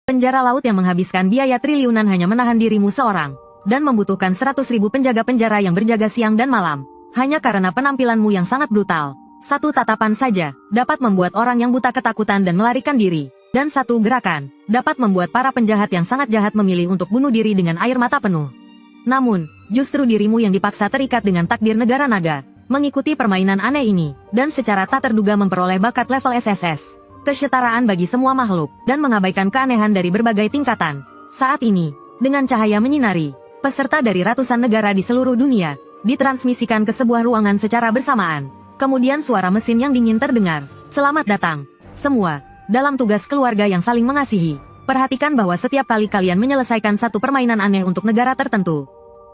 Penjara laut yang menghabiskan biaya triliunan hanya menahan dirimu seorang, dan membutuhkan 100.000 penjaga penjara yang berjaga siang dan malam, hanya karena penampilanmu yang sangat brutal. Satu tatapan saja, dapat membuat orang yang buta ketakutan dan melarikan diri. Dan satu gerakan, dapat membuat para penjahat yang sangat jahat memilih untuk bunuh diri dengan air mata penuh. Namun, justru dirimu yang dipaksa terikat dengan takdir negara naga, mengikuti permainan aneh ini, dan secara tak terduga memperoleh bakat level SSS. Kesetaraan bagi semua makhluk, dan mengabaikan keanehan dari berbagai tingkatan. Saat ini, dengan cahaya menyinari, peserta dari ratusan negara di seluruh dunia, ditransmisikan ke sebuah ruangan secara bersamaan. Kemudian suara mesin yang dingin terdengar. Selamat datang, semua, dalam tugas keluarga yang saling mengasihi. Perhatikan bahwa setiap kali kalian menyelesaikan satu permainan aneh untuk negara tertentu,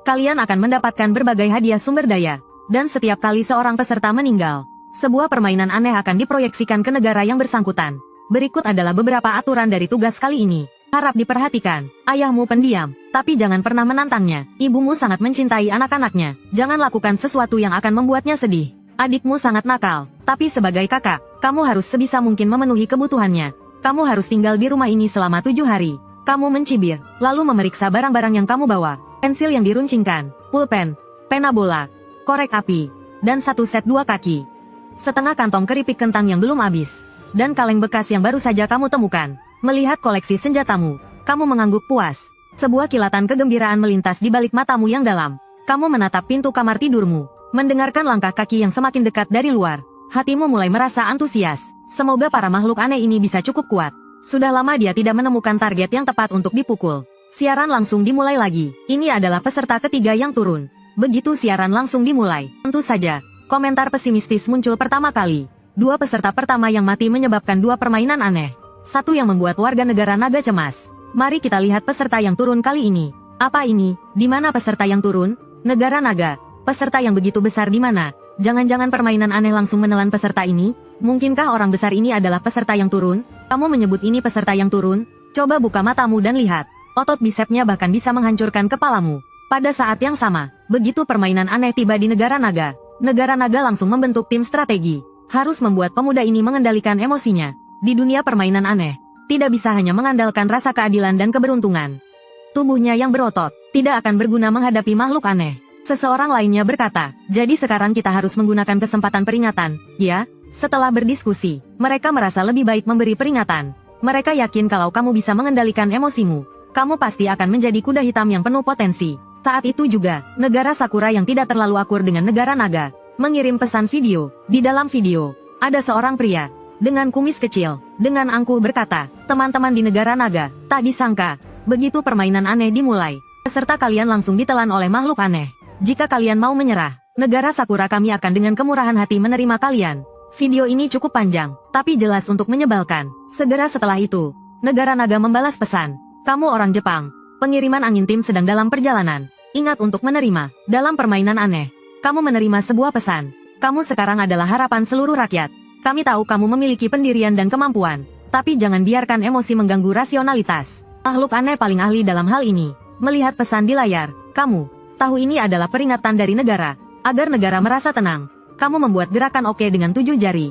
kalian akan mendapatkan berbagai hadiah sumber daya. Dan setiap kali seorang peserta meninggal, sebuah permainan aneh akan diproyeksikan ke negara yang bersangkutan. Berikut adalah beberapa aturan dari tugas kali ini. Harap diperhatikan. Ayahmu pendiam, tapi jangan pernah menantangnya. Ibumu sangat mencintai anak-anaknya. Jangan lakukan sesuatu yang akan membuatnya sedih. Adikmu sangat nakal, tapi sebagai kakak, kamu harus sebisa mungkin memenuhi kebutuhannya. Kamu harus tinggal di rumah ini selama 7 hari. Kamu mencibir, lalu memeriksa barang-barang yang kamu bawa. Pensil yang diruncingkan, pulpen, pena bola, korek api, dan satu set 2 kaki. Setengah kantong keripik kentang yang belum habis, dan kaleng bekas yang baru saja kamu temukan. Melihat koleksi senjatamu, kamu mengangguk puas. Sebuah kilatan kegembiraan melintas di balik matamu yang dalam. Kamu menatap pintu kamar tidurmu, mendengarkan langkah kaki yang semakin dekat dari luar. Hatimu mulai merasa antusias. Semoga para makhluk aneh ini bisa cukup kuat. Sudah lama dia tidak menemukan target yang tepat untuk dipukul. Siaran langsung dimulai lagi. Ini adalah peserta ketiga yang turun. Begitu siaran langsung dimulai, tentu saja, komentar pesimistis muncul pertama kali. 2 peserta pertama yang mati menyebabkan 2 permainan aneh. Satu yang membuat warga negara naga cemas. Mari kita lihat peserta yang turun kali ini. Apa ini? Di mana peserta yang turun? Negara naga. Peserta yang begitu besar di mana? Jangan-jangan permainan aneh langsung menelan peserta ini? Mungkinkah orang besar ini adalah peserta yang turun? Kamu menyebut ini peserta yang turun? Coba buka matamu dan lihat. Otot bisepnya bahkan bisa menghancurkan kepalamu. Pada saat yang sama, begitu permainan aneh tiba di negara naga langsung membentuk tim strategi. Harus membuat pemuda ini mengendalikan emosinya. Di dunia permainan aneh, tidak bisa hanya mengandalkan rasa keadilan dan keberuntungan. Tubuhnya yang berotot, tidak akan berguna menghadapi makhluk aneh. Seseorang lainnya berkata, jadi sekarang kita harus menggunakan kesempatan peringatan, ya? Setelah berdiskusi, mereka merasa lebih baik memberi peringatan. Mereka yakin kalau kamu bisa mengendalikan emosimu, kamu pasti akan menjadi kuda hitam yang penuh potensi. Saat itu juga, negara Sakura yang tidak terlalu akur dengan negara naga, mengirim pesan video. Di dalam video, ada seorang pria, dengan kumis kecil, dengan angkuh berkata, teman-teman di negara naga, tak disangka, begitu permainan aneh dimulai, peserta kalian langsung ditelan oleh makhluk aneh. Jika kalian mau menyerah, negara Sakura kami akan dengan kemurahan hati menerima kalian. Video ini cukup panjang, tapi jelas untuk menyebalkan. Segera setelah itu, negara naga membalas pesan, kamu orang Jepang, pengiriman angin tim sedang dalam perjalanan. Ingat untuk menerima, dalam permainan aneh, kamu menerima sebuah pesan. Kamu sekarang adalah harapan seluruh rakyat. Kami tahu kamu memiliki pendirian dan kemampuan, tapi jangan biarkan emosi mengganggu rasionalitas. Makhluk aneh paling ahli dalam hal ini. Melihat pesan di layar, kamu tahu ini adalah peringatan dari negara, agar negara merasa tenang. Kamu membuat gerakan oke dengan 7 jari.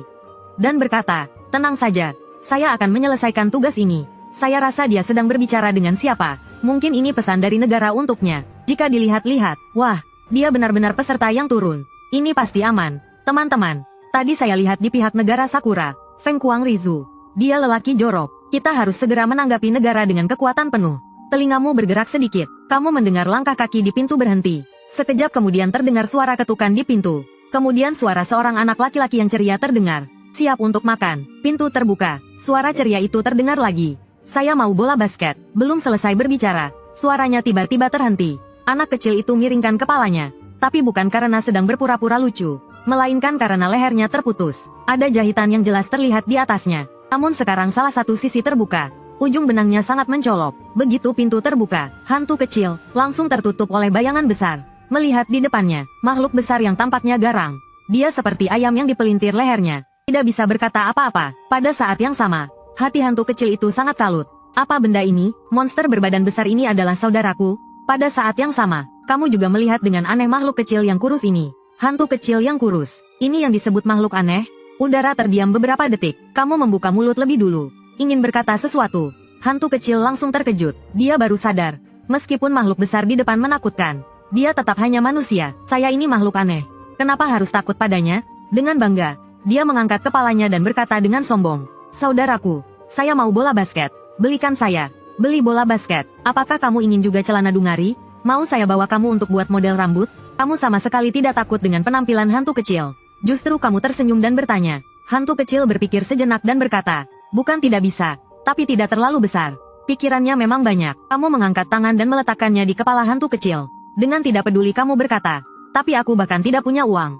Dan berkata, tenang saja, saya akan menyelesaikan tugas ini. Saya rasa dia sedang berbicara dengan siapa. Mungkin ini pesan dari negara untuknya. Jika dilihat-lihat, wah, dia benar-benar peserta yang turun. Ini pasti aman. Teman-teman, tadi saya lihat di pihak negara Sakura, Feng Kuang Rizu. Dia lelaki jorok. Kita harus segera menanggapi negara dengan kekuatan penuh. Telingamu bergerak sedikit. Kamu mendengar langkah kaki di pintu berhenti. Sekejap kemudian terdengar suara ketukan di pintu. Kemudian suara seorang anak laki-laki yang ceria terdengar. Siap untuk makan. Pintu terbuka. Suara ceria itu terdengar lagi. Saya mau bola basket. Belum selesai berbicara, suaranya tiba-tiba terhenti. Anak kecil itu miringkan kepalanya. Tapi bukan karena sedang berpura-pura lucu, melainkan karena lehernya terputus. Ada jahitan yang jelas terlihat di atasnya. Namun sekarang salah satu sisi terbuka. Ujung benangnya sangat mencolok. Begitu pintu terbuka, hantu kecil langsung tertutup oleh bayangan besar. Melihat di depannya, makhluk besar yang tampaknya garang. Dia seperti ayam yang dipelintir lehernya. Tidak bisa berkata apa-apa. Pada saat yang sama, hati hantu kecil itu sangat kalut. Apa benda ini? Monster berbadan besar ini adalah saudaraku? Pada saat yang sama, kamu juga melihat dengan aneh makhluk kecil yang kurus ini. Hantu kecil yang kurus. Ini yang disebut makhluk aneh? Udara terdiam beberapa detik. Kamu membuka mulut lebih dulu. Ingin berkata sesuatu. Hantu kecil langsung terkejut. Dia baru sadar. Meskipun makhluk besar di depan menakutkan, dia tetap hanya manusia. Saya ini makhluk aneh. Kenapa harus takut padanya? Dengan bangga, dia mengangkat kepalanya dan berkata dengan sombong. Saudaraku, saya mau bola basket. Belikan saya. Beli bola basket. Apakah kamu ingin juga celana dungari? Mau saya bawa kamu untuk buat model rambut? Kamu sama sekali tidak takut dengan penampilan hantu kecil. Justru kamu tersenyum dan bertanya. Hantu kecil berpikir sejenak dan berkata, bukan tidak bisa, tapi tidak terlalu besar. Pikirannya memang banyak. Kamu mengangkat tangan dan meletakkannya di kepala hantu kecil. Dengan tidak peduli kamu berkata, tapi aku bahkan tidak punya uang.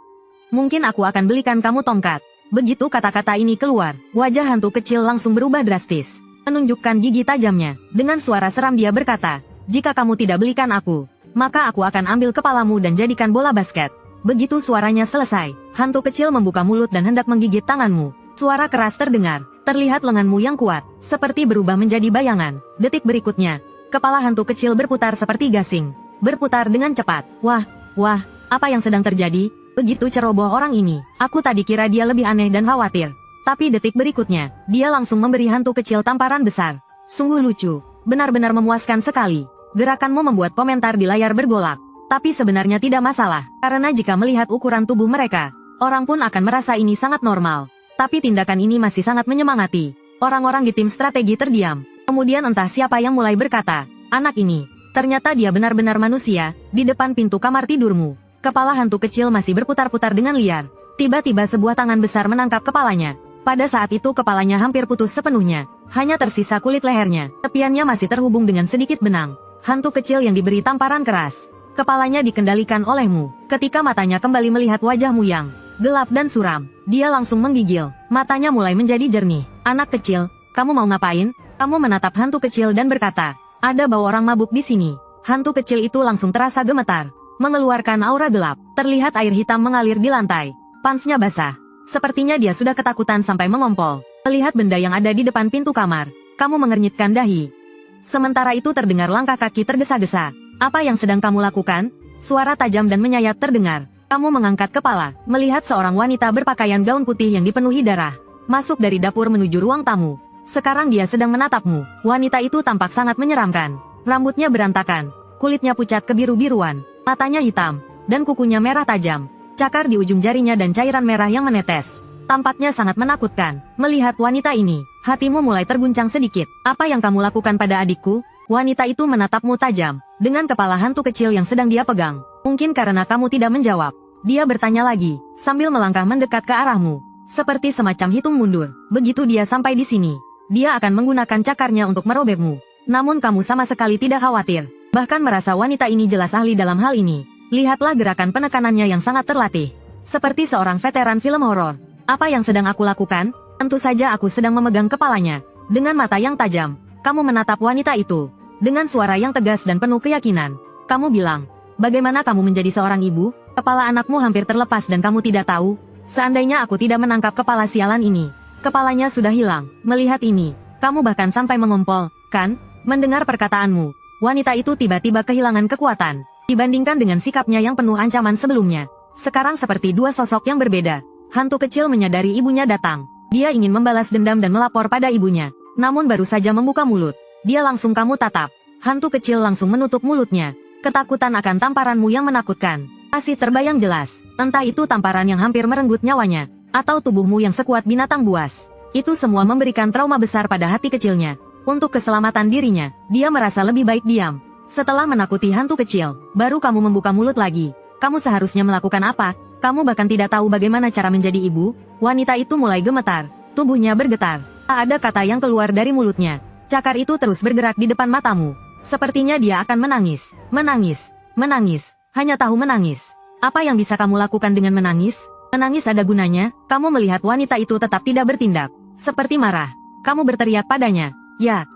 Mungkin aku akan belikan kamu tongkat. Begitu kata-kata ini keluar, wajah hantu kecil langsung berubah drastis. Menunjukkan gigi tajamnya. Dengan suara seram dia berkata, jika kamu tidak belikan aku, maka aku akan ambil kepalamu dan jadikan bola basket. Begitu suaranya selesai, hantu kecil membuka mulut dan hendak menggigit tanganmu. Suara keras terdengar. Terlihat lenganmu yang kuat, seperti berubah menjadi bayangan. Detik berikutnya, kepala hantu kecil berputar seperti gasing. Berputar dengan cepat. Wah, apa yang sedang terjadi? Begitu ceroboh orang ini. Aku tadi kira dia lebih aneh dan khawatir. Tapi detik berikutnya, dia langsung memberi hantu kecil tamparan besar. Sungguh lucu. Benar-benar memuaskan sekali. Gerakanmu membuat komentar di layar bergolak. Tapi sebenarnya tidak masalah. Karena jika melihat ukuran tubuh mereka, orang pun akan merasa ini sangat normal. Tapi tindakan ini masih sangat menyemangati. Orang-orang di tim strategi terdiam. Kemudian entah siapa yang mulai berkata, anak ini, ternyata dia benar-benar manusia. Di depan pintu kamar tidurmu, kepala hantu kecil masih berputar-putar dengan liar. Tiba-tiba sebuah tangan besar menangkap kepalanya. Pada saat itu kepalanya hampir putus sepenuhnya. Hanya tersisa kulit lehernya. Tepiannya masih terhubung dengan sedikit benang. Hantu kecil yang diberi tamparan keras. Kepalanya dikendalikan olehmu. Ketika matanya kembali melihat wajahmu yang gelap dan suram, dia langsung menggigil. Matanya mulai menjadi jernih. Anak kecil, kamu mau ngapain? Kamu menatap hantu kecil dan berkata, ada bau orang mabuk di sini. Hantu kecil itu langsung terasa gemetar. Mengeluarkan aura gelap. Terlihat air hitam mengalir di lantai. Pansnya basah. Sepertinya dia sudah ketakutan sampai mengompol. Melihat benda yang ada di depan pintu kamar, kamu mengernyitkan dahi. Sementara itu terdengar langkah kaki tergesa-gesa. Apa yang sedang kamu lakukan? Suara tajam dan menyayat terdengar. Kamu mengangkat kepala, melihat seorang wanita berpakaian gaun putih yang dipenuhi darah. Masuk dari dapur menuju ruang tamu. Sekarang dia sedang menatapmu. Wanita itu tampak sangat menyeramkan. Rambutnya berantakan, kulitnya pucat kebiru-biruan, matanya hitam, dan kukunya merah tajam. Cakar di ujung jarinya dan cairan merah yang menetes. Tampaknya sangat menakutkan. Melihat wanita ini, hatimu mulai terguncang sedikit. Apa yang kamu lakukan pada adikku? Wanita itu menatapmu tajam, dengan kepala hantu kecil yang sedang dia pegang. Mungkin karena kamu tidak menjawab. Dia bertanya lagi, sambil melangkah mendekat ke arahmu. Seperti semacam hitung mundur. Begitu dia sampai di sini, dia akan menggunakan cakarnya untuk merobekmu. Namun kamu sama sekali tidak khawatir. Bahkan merasa wanita ini jelas ahli dalam hal ini. Lihatlah gerakan penekanannya yang sangat terlatih. Seperti seorang veteran film horor. Apa yang sedang aku lakukan? Tentu saja aku sedang memegang kepalanya. Dengan mata yang tajam, kamu menatap wanita itu. Dengan suara yang tegas dan penuh keyakinan. Kamu bilang, bagaimana kamu menjadi seorang ibu? Kepala anakmu hampir terlepas dan kamu tidak tahu. Seandainya aku tidak menangkap kepala sialan ini, kepalanya sudah hilang. Melihat ini, kamu bahkan sampai mengompol, kan? Mendengar perkataanmu, wanita itu tiba-tiba kehilangan kekuatan. Dibandingkan dengan sikapnya yang penuh ancaman sebelumnya. Sekarang seperti dua sosok yang berbeda. Hantu kecil menyadari ibunya datang. Dia ingin membalas dendam dan melapor pada ibunya. Namun baru saja membuka mulut, dia langsung kamu tatap. Hantu kecil langsung menutup mulutnya. Ketakutan akan tamparanmu yang menakutkan masih terbayang jelas. Entah itu tamparan yang hampir merenggut nyawanya, atau tubuhmu yang sekuat binatang buas. Itu semua memberikan trauma besar pada hati kecilnya. Untuk keselamatan dirinya, dia merasa lebih baik diam. Setelah menakuti hantu kecil, baru kamu membuka mulut lagi. Kamu seharusnya melakukan apa? Kamu bahkan tidak tahu bagaimana cara menjadi ibu. Wanita itu mulai gemetar. Tubuhnya bergetar. Tak ada kata yang keluar dari mulutnya. Cakar itu terus bergerak di depan matamu. Sepertinya dia akan menangis. Menangis. Menangis. Hanya tahu menangis. Apa yang bisa kamu lakukan dengan menangis? Menangis ada gunanya. Kamu melihat wanita itu tetap tidak bertindak. Seperti marah. Kamu berteriak padanya. Ya,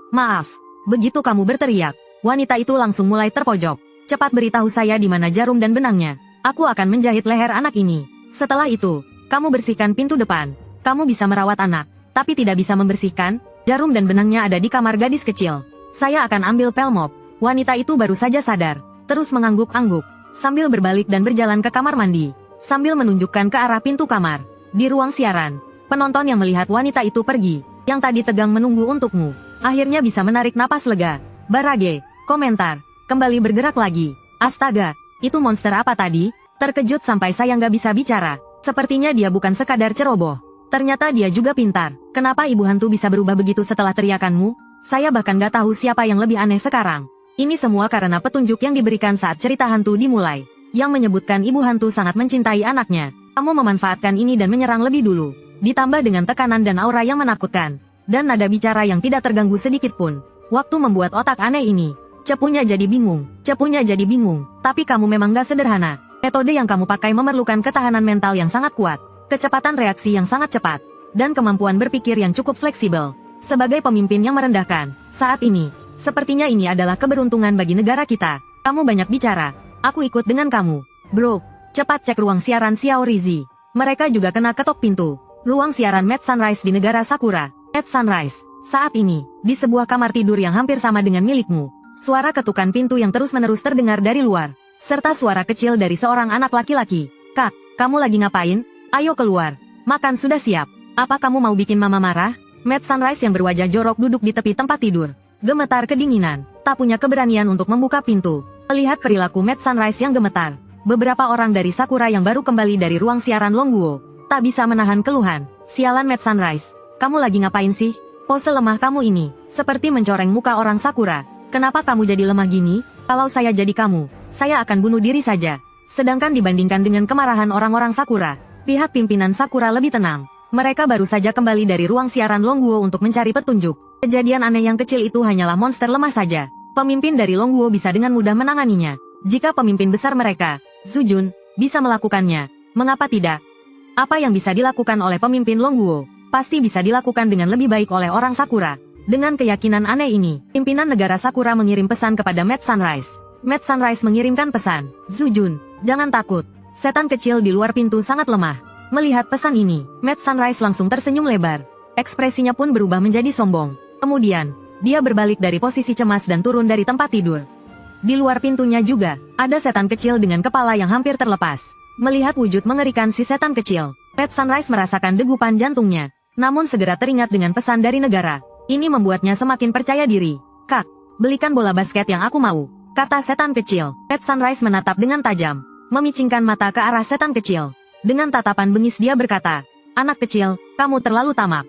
maaf. Begitu kamu berteriak, wanita itu langsung mulai terpojok. Cepat beritahu saya di mana jarum dan benangnya. Aku akan menjahit leher anak ini. Setelah itu, kamu bersihkan pintu depan. Kamu bisa merawat anak, tapi tidak bisa membersihkan. Jarum dan benangnya ada di kamar gadis kecil. Saya akan ambil pelmop. Wanita itu baru saja sadar. Terus mengangguk-angguk, sambil berbalik dan berjalan ke kamar mandi, sambil menunjukkan ke arah pintu kamar. Di ruang siaran, penonton yang melihat wanita itu pergi, yang tadi tegang menunggu untukmu, akhirnya bisa menarik napas lega. Barage, komentar, kembali bergerak lagi. Astaga, itu monster apa tadi? Terkejut sampai saya nggak bisa bicara. Sepertinya dia bukan sekadar ceroboh. Ternyata dia juga pintar. Kenapa ibu hantu bisa berubah begitu setelah teriakanmu? Saya bahkan nggak tahu siapa yang lebih aneh sekarang. Ini semua karena petunjuk yang diberikan saat cerita hantu dimulai, yang menyebutkan ibu hantu sangat mencintai anaknya. Kamu memanfaatkan ini dan menyerang lebih dulu. Ditambah dengan tekanan dan aura yang menakutkan. Dan nada bicara yang tidak terganggu sedikit pun. Waktu membuat otak aneh ini. Cepunya jadi bingung. Tapi kamu memang gak sederhana. Metode yang kamu pakai memerlukan ketahanan mental yang sangat kuat, kecepatan reaksi yang sangat cepat, dan kemampuan berpikir yang cukup fleksibel. Sebagai pemimpin yang merendahkan, saat ini, sepertinya ini adalah keberuntungan bagi negara kita. Kamu banyak bicara. Aku ikut dengan kamu. Bro, cepat cek ruang siaran Xiao Rizi. Mereka juga kena ketok pintu. Ruang siaran Mad Sunrise di negara Sakura. Mad Sunrise, saat ini, di sebuah kamar tidur yang hampir sama dengan milikmu. Suara ketukan pintu yang terus-menerus terdengar dari luar, serta suara kecil dari seorang anak laki-laki. Kak, kamu lagi ngapain? Ayo keluar. Makan sudah siap. Apa kamu mau bikin mama marah? Mad Sunrise yang berwajah jorok duduk di tepi tempat tidur. Gemetar kedinginan, tak punya keberanian untuk membuka pintu. Melihat perilaku Mad Sunrise yang gemetar, beberapa orang dari Sakura yang baru kembali dari ruang siaran Longguo, tak bisa menahan keluhan. Sialan Mad Sunrise, kamu lagi ngapain sih? Pose lemah kamu ini, seperti mencoreng muka orang Sakura. Kenapa kamu jadi lemah gini? Kalau saya jadi kamu, saya akan bunuh diri saja. Sedangkan dibandingkan dengan kemarahan orang-orang Sakura, pihak pimpinan Sakura lebih tenang. Mereka baru saja kembali dari ruang siaran Longguo untuk mencari petunjuk. Kejadian aneh yang kecil itu hanyalah monster lemah saja. Pemimpin dari Longguo bisa dengan mudah menanganinya. Jika pemimpin besar mereka, Zujun, bisa melakukannya, mengapa tidak? Apa yang bisa dilakukan oleh pemimpin Longguo, pasti bisa dilakukan dengan lebih baik oleh orang Sakura. Dengan keyakinan aneh ini, pimpinan negara Sakura mengirim pesan kepada Mad Sunrise. Mad Sunrise mengirimkan pesan, Zujun, jangan takut. Setan kecil di luar pintu sangat lemah. Melihat pesan ini, Mad Sunrise langsung tersenyum lebar. Ekspresinya pun berubah menjadi sombong. Kemudian, dia berbalik dari posisi cemas dan turun dari tempat tidur. Di luar pintunya juga, ada setan kecil dengan kepala yang hampir terlepas. Melihat wujud mengerikan si setan kecil, Mad Sunrise merasakan degupan jantungnya. Namun segera teringat dengan pesan dari negara. Ini membuatnya semakin percaya diri. Kak, belikan bola basket yang aku mau, kata setan kecil. Mad Sunrise menatap dengan tajam, memicingkan mata ke arah setan kecil. Dengan tatapan bengis dia berkata, anak kecil, kamu terlalu tamak.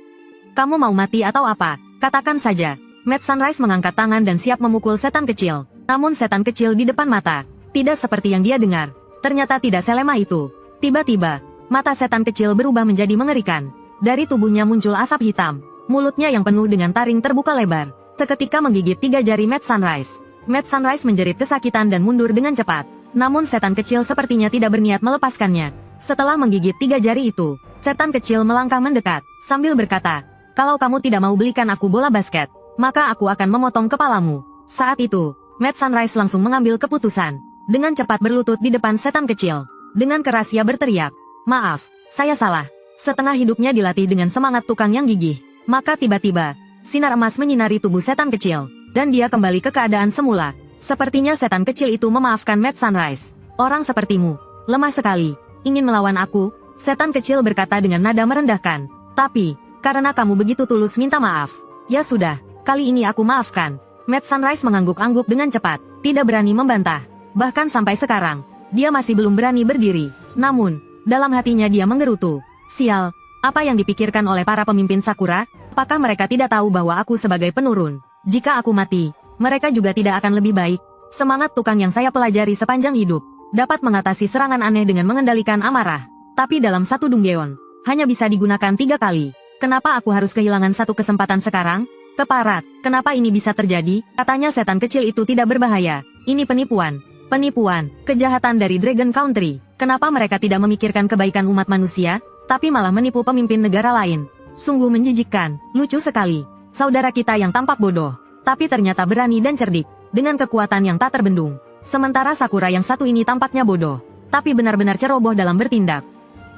Kamu mau mati atau apa? Katakan saja. Mad Sunrise mengangkat tangan dan siap memukul setan kecil. Namun setan kecil di depan mata, tidak seperti yang dia dengar. Ternyata tidak selemah itu. Tiba-tiba, mata setan kecil berubah menjadi mengerikan. Dari tubuhnya muncul asap hitam. Mulutnya yang penuh dengan taring terbuka lebar. Seketika menggigit 3 jari Mad Sunrise. Mad Sunrise menjerit kesakitan dan mundur dengan cepat. Namun setan kecil sepertinya tidak berniat melepaskannya. Setelah menggigit 3 jari itu, setan kecil melangkah mendekat, sambil berkata, kalau kamu tidak mau belikan aku bola basket, maka aku akan memotong kepalamu. Saat itu, Mad Sunrise langsung mengambil keputusan. Dengan cepat berlutut di depan setan kecil. Dengan keras ia berteriak, maaf, saya salah. Setengah hidupnya dilatih dengan semangat tukang yang gigih. Maka tiba-tiba, sinar emas menyinari tubuh setan kecil, dan dia kembali ke keadaan semula. Sepertinya setan kecil itu memaafkan Mad Sunrise. Orang sepertimu, lemah sekali, ingin melawan aku, setan kecil berkata dengan nada merendahkan. Tapi, karena kamu begitu tulus minta maaf. Ya sudah, kali ini aku maafkan. Mad Sunrise mengangguk-angguk dengan cepat, tidak berani membantah. Bahkan sampai sekarang, dia masih belum berani berdiri. Namun, dalam hatinya dia menggerutu. Sial, apa yang dipikirkan oleh para pemimpin Sakura? Apakah mereka tidak tahu bahwa aku sebagai penurun? Jika aku mati, mereka juga tidak akan lebih baik. Semangat tukang yang saya pelajari sepanjang hidup, dapat mengatasi serangan aneh dengan mengendalikan amarah. Tapi dalam satu Dunggeon, hanya bisa digunakan 3 kali. Kenapa aku harus kehilangan satu kesempatan sekarang? Keparat, kenapa ini bisa terjadi? Katanya setan kecil itu tidak berbahaya. Ini penipuan. Penipuan, kejahatan dari Dragon Country. Kenapa mereka tidak memikirkan kebaikan umat manusia, tapi malah menipu pemimpin negara lain? Sungguh menjijikkan, lucu sekali. Saudara kita yang tampak bodoh, tapi ternyata berani dan cerdik, dengan kekuatan yang tak terbendung. Sementara Sakura yang satu ini tampaknya bodoh, tapi benar-benar ceroboh dalam bertindak.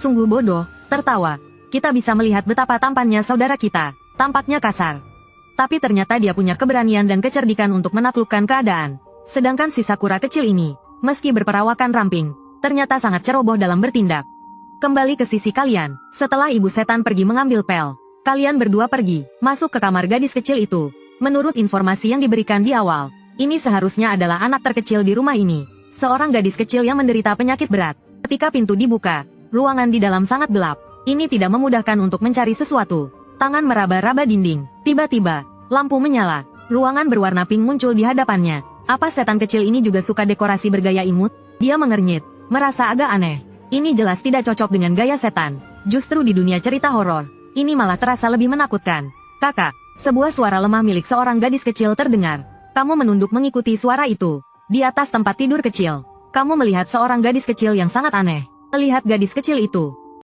Sungguh bodoh, tertawa. Kita bisa melihat betapa tampannya saudara kita, tampaknya kasar. Tapi ternyata dia punya keberanian dan kecerdikan untuk menaklukkan keadaan. Sedangkan si Sakura kecil ini, meski berperawakan ramping, ternyata sangat ceroboh dalam bertindak. Kembali ke sisi kalian, setelah ibu setan pergi mengambil pel, kalian berdua pergi, masuk ke kamar gadis kecil itu. Menurut informasi yang diberikan di awal, ini seharusnya adalah anak terkecil di rumah ini. Seorang gadis kecil yang menderita penyakit berat. Ketika pintu dibuka, ruangan di dalam sangat gelap. Ini tidak memudahkan untuk mencari sesuatu. Tangan meraba-raba dinding. Tiba-tiba, lampu menyala. Ruangan berwarna pink muncul di hadapannya. Apa setan kecil ini juga suka dekorasi bergaya imut? Dia mengernyit, merasa agak aneh. Ini jelas tidak cocok dengan gaya setan. Justru di dunia cerita horor, ini malah terasa lebih menakutkan. Kakak, sebuah suara lemah milik seorang gadis kecil terdengar. Kamu menunduk mengikuti suara itu. Di atas tempat tidur kecil, kamu melihat seorang gadis kecil yang sangat aneh. Melihat gadis kecil itu,